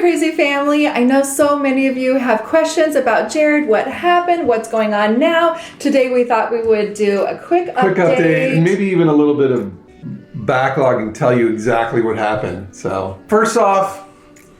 Crazy family. I know so many of you have questions about Jared, what happened, what's going on now. Today we thought we would do a quick update. And maybe even a little bit of backlog and tell you exactly what happened. So first off,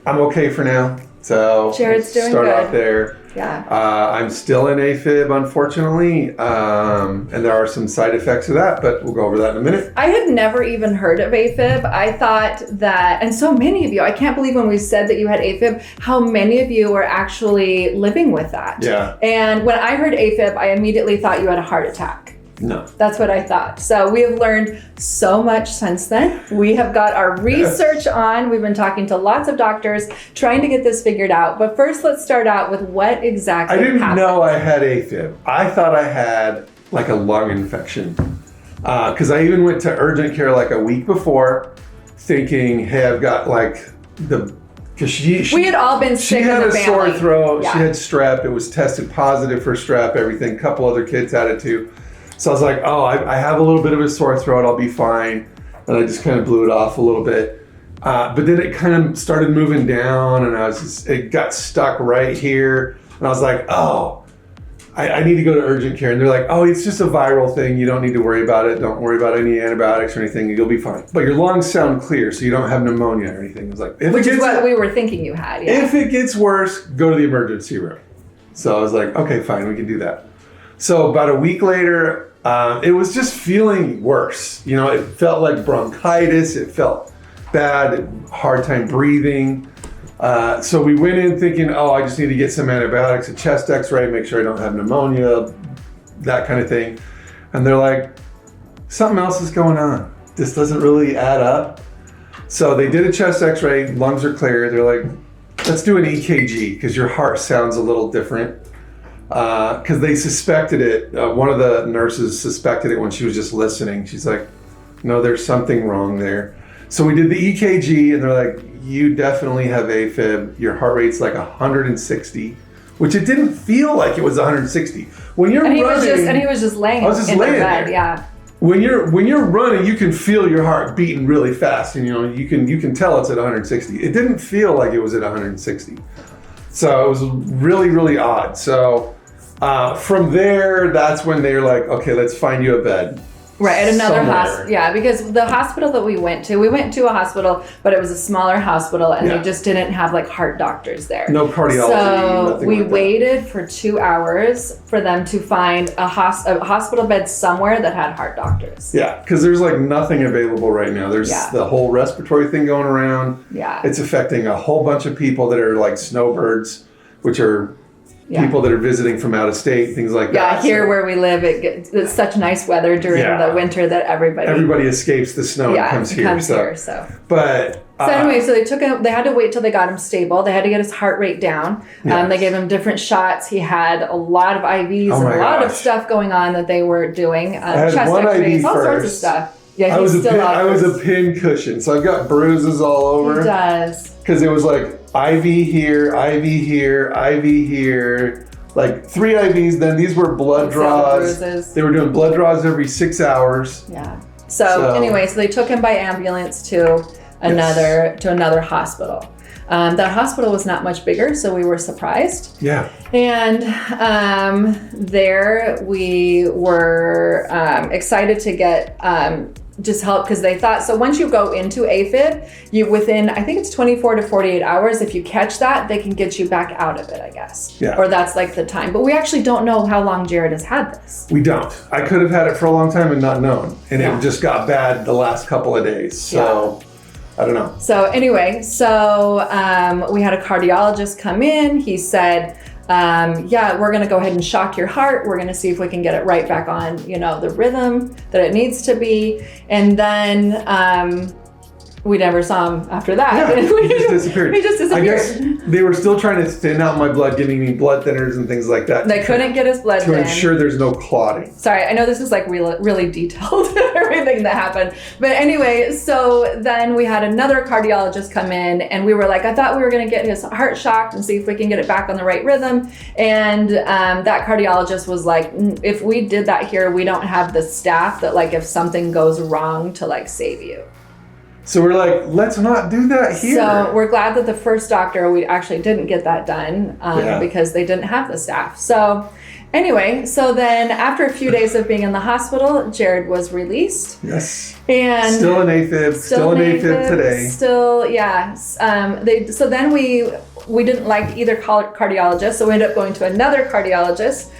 I'm okay for now. So Jared's doing start good. off there. Yeah. I'm still in AFib, unfortunately, and there are some side effects of that, but we'll go over that in a minute. I had never even heard of AFib. I thought that, and so many of you, I can't believe when we said that you had AFib, how many of you were actually living with that. Yeah. And when I heard AFib, I immediately thought you had a heart attack. No. That's what I thought. So we have learned so much since then. We have got our research on. We've been talking to lots of doctors trying to get this figured out. But first, let's start out with what exactly happened. I didn't know I had AFib. I thought I had like a lung infection. Because I even went to urgent care like a week before thinking, hey, I've got like because we had all been sick in the family. She had a sore throat. Yeah. She had strep. It was tested positive for strep, everything. A couple other kids had it too. So I was like, oh, I have a little bit of a sore throat. I'll be fine. And I just kind of blew it off a little bit. But then it kind of started moving down and it got stuck right here. And I was like, oh, I need to go to urgent care. And they're like, oh, it's just a viral thing. You don't need to worry about it. Don't worry about any antibiotics or anything. You'll be fine. But your lungs sound clear, so you don't have pneumonia or anything. It was like, which is what we were thinking you had. Yeah. If it gets worse, go to the emergency room. So I was like, okay, fine, we can do that. So about a week later, it was just feeling worse. You know, it felt like bronchitis. It felt bad, hard time breathing. So we went in thinking, oh, I just need to get some antibiotics, a chest x-ray, make sure I don't have pneumonia, that kind of thing. And they're like, something else is going on. This doesn't really add up. So they did a chest x-ray, lungs are clear. They're like, let's do an EKG because your heart sounds a little different. Because they suspected it. One of the nurses suspected it when she was just listening. She's like, no, there's something wrong there. So we did the EKG and they're like, you definitely have AFib. Your heart rate's like 160, which it didn't feel like it was 160. When you're running, he was just laying in the bed, yeah. When you're running, you can feel your heart beating really fast, and you can tell it's at 160. It didn't feel like it was at 160. So it was really, really odd. So from there, that's when they're like, okay, let's find you a bed. Right, at another hospital. Yeah, because the hospital that we went to a hospital, but it was a smaller hospital, and they just didn't have like heart doctors there. No cardiology. So we waited for 2 hours for them to find a hospital bed somewhere that had heart doctors. Yeah, because there's like nothing available right now. There's the whole respiratory thing going around. Yeah. It's affecting a whole bunch of people that are like snowbirds, which are people that are visiting from out of state, things like that. Yeah, here where we live, it's such nice weather during the winter that everybody escapes the snow and comes here. But so anyway, so they had to wait till they got him stable. They had to get his heart rate down. They gave him different shots. He had a lot of IVs and a lot of stuff going on that they were doing. Chest x-rays, all sorts of stuff. Yeah, I was a pin cushion, so I've got bruises all over. He does. Because it was like IV here, IV here, IV here, like 3 IVs. Then these were blood draws. They were doing blood draws every 6 hours. Yeah. So anyway, so they took him by ambulance to another hospital. That hospital was not much bigger, so we were surprised. Yeah. And there we were excited to get just help, because they thought, so once you go into AFib, within, I think it's 24 to 48 hours, if you catch that, they can get you back out of it, I guess. Yeah. Or that's like the time. But we actually don't know how long Jared has had this. We don't. I could have had it for a long time and not known. And it just got bad the last couple of days. So I don't know. So anyway, we had a cardiologist come in. He said, we're going to go ahead and shock your heart. We're going to see if we can get it right back on, the rhythm that it needs to be. And then we never saw him after that. Yeah, he just disappeared. He just disappeared. I guess they were still trying to thin out my blood, giving me blood thinners and things like that. They couldn't get his blood to ensure there's no clotting. Sorry, I know this is like really detailed, everything that happened. But anyway, so then we had another cardiologist come in, and we were like, I thought we were going to get his heart shocked and see if we can get it back on the right rhythm. And that cardiologist was like, if we did that here, we don't have the staff that, like, if something goes wrong, to like save you. So we're like, let's not do that here. So we're glad that the first doctor, we actually didn't get that done because they didn't have the staff. So anyway, so then after a few days of being in the hospital, Jared was released. Yes. And still an AFib. Still an AFib today. Still, yeah. So then we didn't like either cardiologist, so we ended up going to another cardiologist.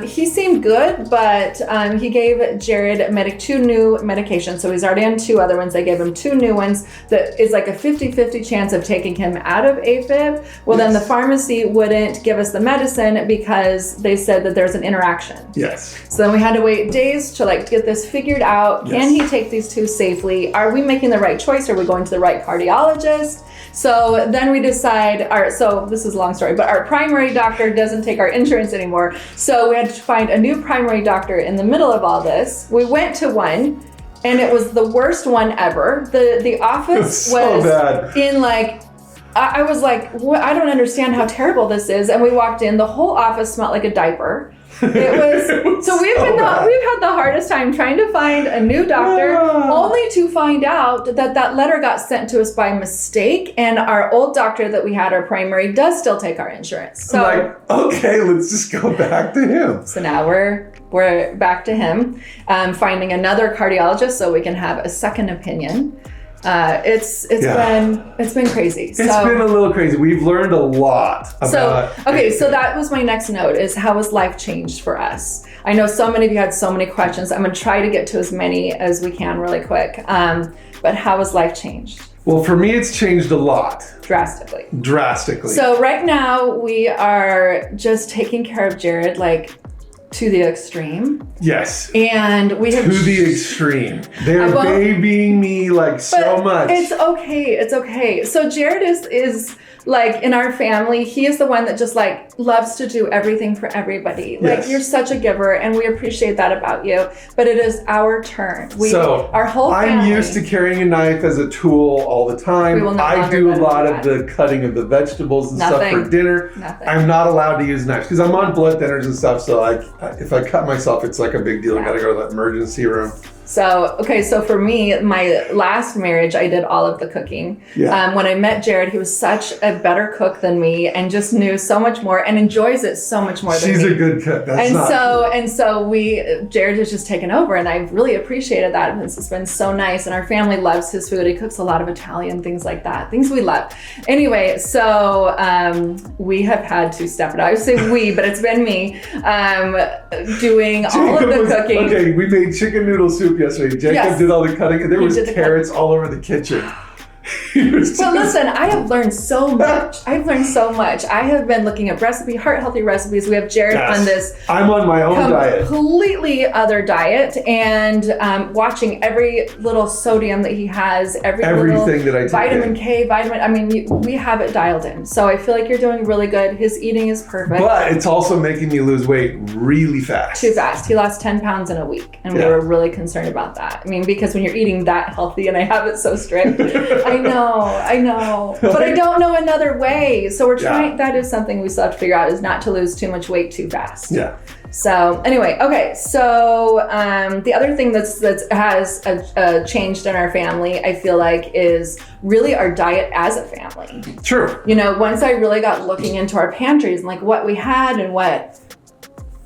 He seemed good, but he gave Jared 2 new medications. So he's already on 2 other ones. They gave him 2 new ones that is like a 50-50 chance of taking him out of AFib. Well, then the pharmacy wouldn't give us the medicine because they said that there's an interaction. Yes. So then we had to wait days to get this figured out. Yes. Can he take these 2 safely? Are we making the right choice? Are we going to the right cardiologist? So then we decide, so this is a long story, but our primary doctor doesn't take our insurance anymore. So we had to find a new primary doctor in the middle of all this. We went to one, and it was the worst one ever. The office was bad. In I was like, what? I don't understand how terrible this is. And we walked in, the whole office smelled like a diaper. It was so we've had the hardest time trying to find a new doctor, only to find out that letter got sent to us by mistake, and our old doctor that we had, our primary, does still take our insurance. So okay, let's just go back to him. So now we're back to him, finding another cardiologist so we can have a second opinion. It's been crazy. It's been a little crazy. We've learned a lot about so that was my next note, is how has life changed for us? I know so many of you had so many questions. I'm going to try to get to as many as we can really quick. But how has life changed? Well, for me, it's changed a lot. Drastically. So right now we are just taking care of Jared to the extreme. Yes. And we have... To the extreme. They're babying me so much. It's okay. So Jared is in our family, he is the one that just loves to do everything for everybody. Yes. You're such a giver, and we appreciate that about you. But it is our turn. Our whole family... I'm used to carrying a knife as a tool all the time. I do a lot of the cutting of the vegetables and stuff for dinner. I'm not allowed to use knives because I'm on blood thinners and stuff. So if I cut myself, it's a big deal. I got to go to the emergency room. So for me, my last marriage, I did all of the cooking. Yeah. When I met Jared, he was such a better cook than me and just knew so much more and enjoys it so much more than me. She's a good cook. Jared has just taken over, and I've really appreciated that. It's been so nice, and our family loves his food. He cooks a lot of Italian things like that, things we love. Anyway, so we have had to step it up. I would say we, but it's been me doing all of the cooking. Okay, we made chicken noodle soup yesterday. Jacob did all the cutting, and there was carrots all over the kitchen. But listen, I have learned so much. I have been looking at heart-healthy recipes. We have Jared on this. I'm on my own diet. Completely other diet, and watching every little sodium that he has, everything that I take vitamin K, we have it dialed in. So I feel like you're doing really good. His eating is perfect. But it's also making me lose weight really fast. Too fast. He lost 10 pounds in a week, and we were really concerned about that. Because when you're eating that healthy, and I have it so strict, I know. But I don't know another way. So we're trying, that is something we still have to figure out, is not to lose too much weight too fast. Yeah. So anyway, okay. So the other thing that's has changed in our family, I feel like, is really our diet as a family. True. Once I really got looking into our pantries and what we had and what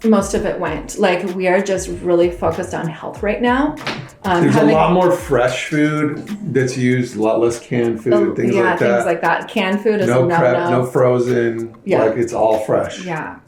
most of it went, we are just really focused on health right now. There's a lot more fresh food that's used, a lot less canned food, things like that. Yeah, things like that. Canned food is no prep, no frozen. Yeah. It's all fresh. Yeah.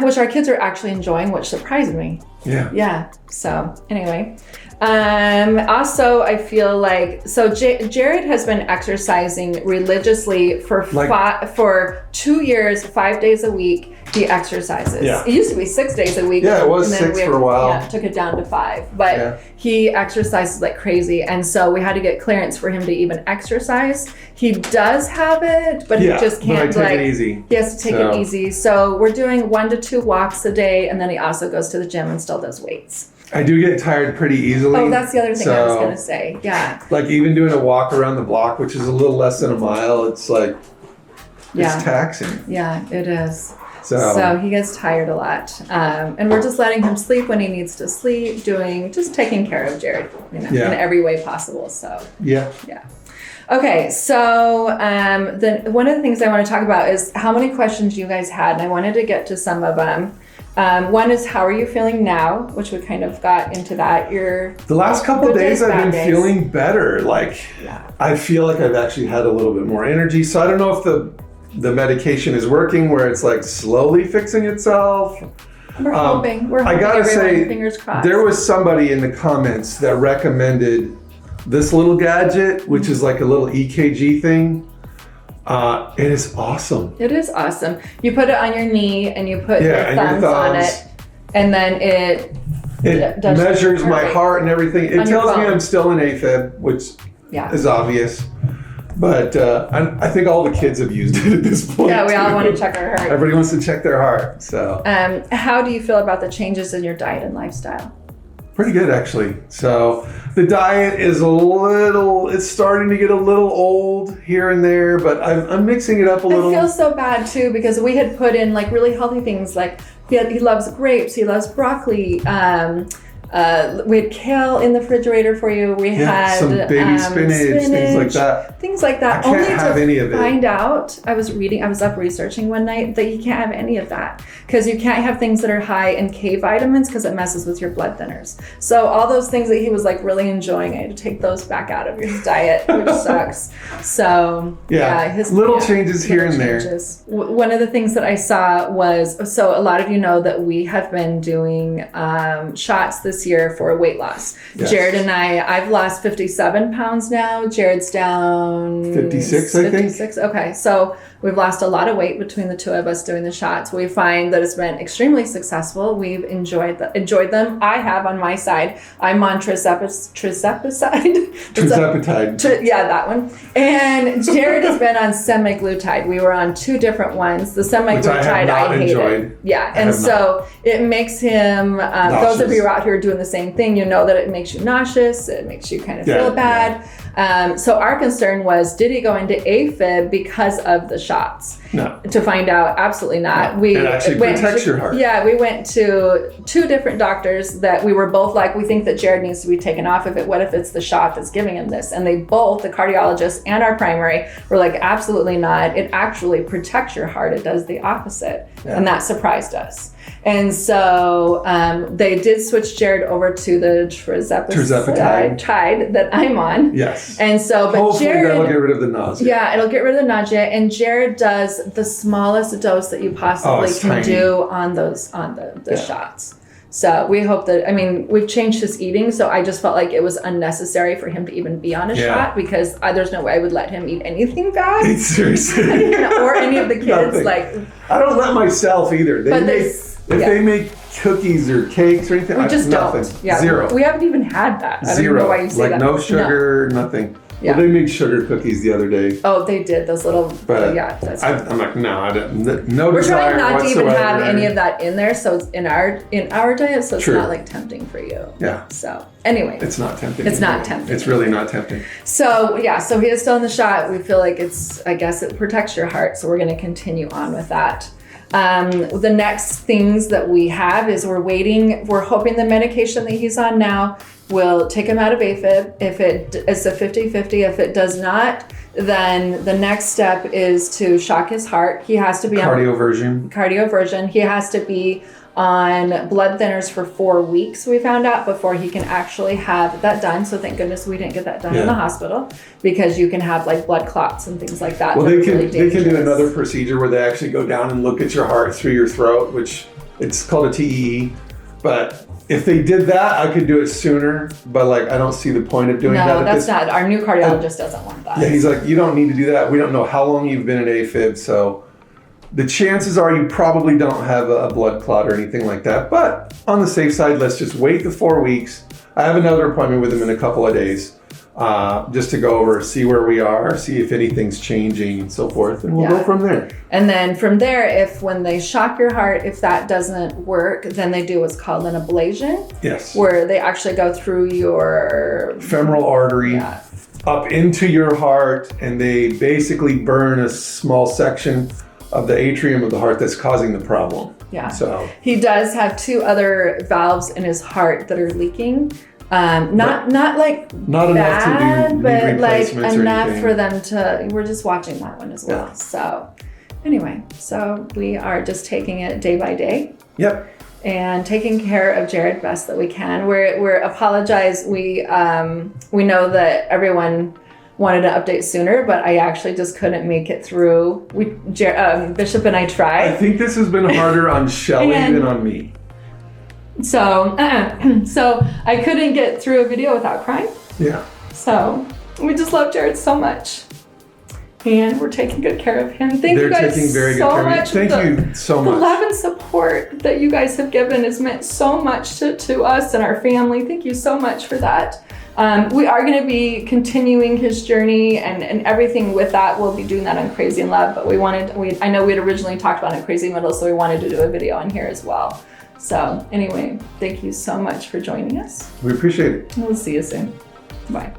Which our kids are actually enjoying, which surprised me. Yeah. Yeah. So anyway. Also, I feel Jared has been exercising religiously for 2 years, 5 days a week. He exercises. Yeah. It used to be 6 days a week. Yeah, it was 6 for a while. Yeah, took it down to 5. But he exercises like crazy. And so we had to get clearance for him to even exercise. He does have it, but he just can't. Take it easy. He has to take it easy. So we're doing 1 to 2 walks a day. And then he also goes to the gym and still does weights. I do get tired pretty easily. Oh, that's the other thing I was going to say. Yeah. Even doing a walk around the block, which is a little less than a mile, it's it's taxing. Yeah, it is. So he gets tired a lot. And we're just letting him sleep when he needs to sleep, just taking care of Jared, in every way possible. So yeah. Okay, so one of the things I want to talk about is how many questions you guys had, and I wanted to get to some of them. One is, how are you feeling now? Which we kind of got into that. The last couple of days I've been feeling better. I feel like I've actually had a little bit more energy. So I don't know if the medication is working, where it's like slowly fixing itself. We're hoping. I gotta say, fingers crossed. There was somebody in the comments that recommended this little gadget, which is like a little EKG thing. It is awesome. It is awesome. You put it on your knee and you put your thumbs on it, and then it measures my heart and everything. It tells me I'm still in AFib, which is obvious. But I think all the kids have used it at this point. Yeah, we all want to check our heart. Everybody wants to check their heart. So, how do you feel about the changes in your diet and lifestyle? Pretty good, actually. So the diet is it's starting to get a little old here and there, but I'm mixing it up a little. It feels so bad too, because we had put in like really healthy things, like he loves grapes, he loves broccoli. We had kale in the refrigerator for you. We had some baby spinach, things like that. Things like that. I can't have any of it. Find out, I was up researching one night that you can't have any of that, because you can't have things that are high in K vitamins, because it messes with your blood thinners. So all those things that he was like really enjoying, I had to take those back out of his diet, which sucks. So his little changes here and there. One of the things that I saw was, so a lot of you know that we have been doing shots this year for weight loss. Yes. Jared and I've lost 57 pounds now. Jared's down 56, I think. 56. Okay, so we've lost a lot of weight between the two of us doing the shots. We find that it's been extremely successful. We've enjoyed them. I have on my side. I'm on trizepatide. Yeah, that one. And Jared has been on semaglutide. We were on two different ones. The semaglutide I hated. Yeah, and so it makes him. Those of you out here doing the same thing, you know that it makes you nauseous. It makes you kind of feel bad. So our concern was, did he go into AFib because of the shots? No. To find out, absolutely not. It actually protects your heart. Yeah, we went to two different doctors that we were both like, we think that Jared needs to be taken off of it. What if it's the shot that's giving him this? And they both, the cardiologist and our primary, were like, absolutely not. It actually protects your heart. It does the opposite. Yeah. And that surprised us. And so they did switch Jared over to the trizepatide that I'm on. Yes. And so, but hopefully Jared, that'll get rid of the nausea. Yeah, it'll get rid of the nausea. And Jared does the smallest dose that you possibly can do on the shots. So we hope that, we've changed his eating, so I just felt like it was unnecessary for him to even be on a shot, because there's no way I would let him eat anything bad. Seriously. Or any of the kids. I don't let myself either. They make cookies or cakes or anything, we just nothing. Don't. Yeah, Zero. We haven't even had that. I don't Zero. know why you say that. No sugar, nothing. Yeah. Well, they made sugar cookies the other day. Oh, they did, those little. But I'm like, no, I don't. No We're desire trying not to even have whatsoever. any of that in there, so it's in our diet, so it's not like tempting for you. Yeah. So anyway, it's not tempting. It's not tempting. It's really not tempting. So so he is still in the shot. We feel like I guess it protects your heart, so we're going to continue on with that. The next things that we have is we're hoping the medication that he's on now will take him out of AFib. If it's a 50-50, if it does not, then the next step is to shock his heart. He has to be cardioversion. He has to be on blood thinners for 4 weeks, we found out, before he can actually have that done. So thank goodness we didn't get that done in the hospital, because you can have like blood clots and things like that. Well, they can do another procedure where they actually go down and look at your heart through your throat, which it's called a TEE. But if they did that, I could do it sooner. But I don't see the point of doing that. No, that's not. Our new cardiologist doesn't want that. Yeah, he's like, you don't need to do that. We don't know how long you've been in AFib, so the chances are you probably don't have a blood clot or anything like that. But on the safe side, let's just wait the 4 weeks. I have another appointment with him in a couple of days, just to go over, see where we are, see if anything's changing and so forth, and we'll go from there. And then from there, when they shock your heart, if that doesn't work, then they do what's called an ablation. Yes. Where they actually go through your femoral artery up into your heart, and they basically burn a small section of the atrium of the heart that's causing the problem. Yeah. So he does have 2 other valves in his heart that are leaking. Not like not bad, enough to do knee but like replacements or enough anything. for them to. We're just watching that one as well. Yeah. So anyway, so we are just taking it day by day. Yep. And taking care of Jared best that we can. We're apologize. We know that everyone wanted an update sooner, but I actually just couldn't make it through. Bishop and I tried. I think this has been harder on Shelly And- than on me. So I couldn't get through a video without crying. Yeah. So we just love Jared so much. And we're taking good care of him. Thank They're you guys taking very good so care of much. you. Thank you so The much. love and support that you guys have given has meant so much to us and our family. Thank you so much for that. We are going to be continuing his journey and everything with that. We'll be doing that on Crazy in Love, but I know we had originally talked about it in Crazy Middle, so we wanted to do a video on here as well. So anyway, thank you so much for joining us. We appreciate it. We'll see you soon. Bye.